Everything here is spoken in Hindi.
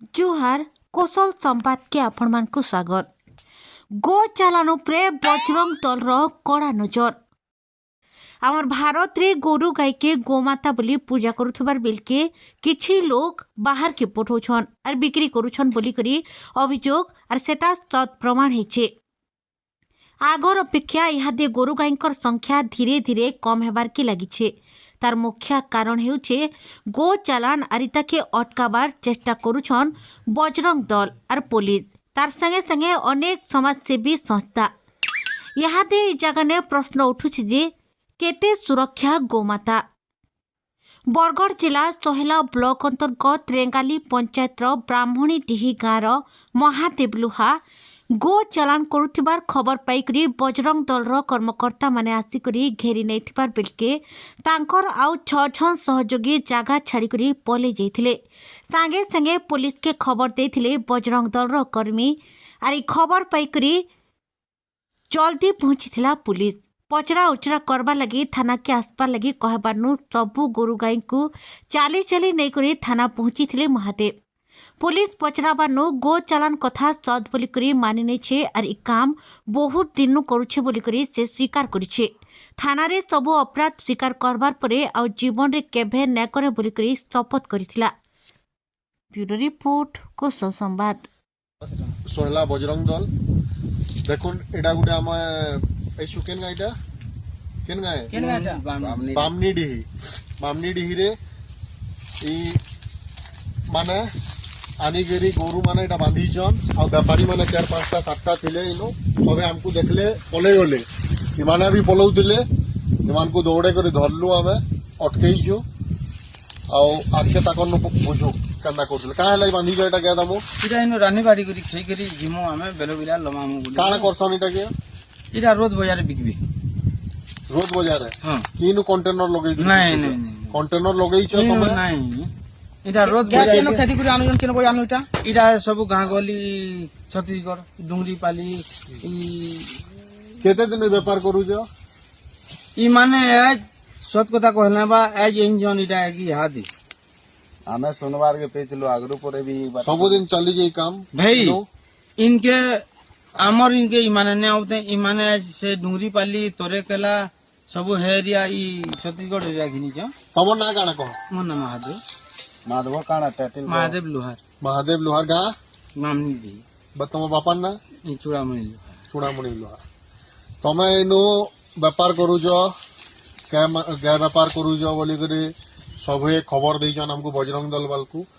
जुहार कौशल संवाद के आपण मानकु स्वागत। गो चालान उपरे बजरंग दल रो कड़ा नजर। आमर भारत रे गोरु गाय के गोमाता बोली पूजा करुथबार बेलके किछि लोग बाहर के पठौछन और बिक्री करुछन बोली करी अभियोग और सेटा सत प्रमाण हेचे। आगर अपेक्षा इहादे गोरु गायकर संख्या धीरे धीरे कम हेबार के लागिछे। तार मुख्य कारण हेउछे गो चालान आरिता के अटकाबार चेष्टा करुछन बजरंग दल और पुलिस तार संगे संगे अनेक समाजसेवी संस्था। इहादे ई जगह प्रश्न उठुछि जे केते सुरक्षा गोमाता। बरगढ़ जिला सोहेला ब्लॉक अंतर्गत रेंगाली पंचायत ब्राह्मणी डिही गाँव महादेव लुहा गो चालान करुथिबार खबर पाइकरी बजरंग दल कर्मकर्ता माने आसिकरी घेरी नैथिबार बेलके तांकर आउ 6 जन सहयोगी जागा छाड़िकरी पले जाइथिले। संगे संगे पुलिस के खबर देथिले बजरंग दल कर्मी। आरी खबर पाइकरी जल्दी पहुंचीथिला पुलिस। पचरा उचरा करबा लगी थाना के आसपार लगी कहबारनु सबु गोरु गाई को चाली चाली नैकरी थाना पहुंचीथिले महादेव। पुलिस पचराबारनु गो चालान कथा सद बोली करी मानि नेछे और ई काम बहुत दिन करुछे बोली करी से स्वीकार करिछे। थाना रे सबु अपराध स्वीकार करबार परे आ जीवन रे केभे न करे बोली करी शपथ करिथिला। ब्यूरो रिपोर्ट कोसो संवाद। सोहेला बजरंग दल देखुन एडा गुडे आम ए सुकेन गाइटा केन गाय बामनी डिही रे ई माने आनिगेरी गोरु माने एटा बांधीछन आ व्यापारी माने 4-5टा 7टा थिले इनो सबे हमकु देखले पले गले इमाने भी पलौतिले इमान को दौड़े करे धरलु आमे अटकेइछु आ आखे ताकन बुझु कंदा करथले का हलै बांधी एटा के दामो इरा इनो रानी बाड़ी करी खई करी जिमो आमे बेलो बिला लमामु गुली काना करसन एटा के इरा रोज बाजार बिकबी रोज बाजार है हां किनु कंटेनर लगै नहीं नहीं कंटेनर लगैछो तमे नहीं इरा रोज बाजार केनो खेती करी आनु केनो कोई आनु इटा इरा सब गां गली छत्तीसगढ़ डुंगरी पाली ई केते दिन व्यापार करू जो ई माने आज सत कथा कहला बा आज इंजन इटा की हादी हमें सोमवार के पेचलो आगरू परे भी सब दिन चली जाई काम भाई इनके आमर इनके इमाने ने आउते इमाने से डुंगरी पाली तोरे केला सब हेरिया ई छत्तीसगढ़ एरिया घिनी छ तमर ना काना कह मोर नाम महादेव माधव काना टाइटल महादेव लोहार महादेव लोहार गा मामनी दी बतम बापन ना ई चूड़ामणि लोहार चूड़ामणि लोहार तमे इनु व्यापार करू जो गाय व्यापार करू जो बोली करे सबे खबर देइछन हमको बजरंग दल वाल को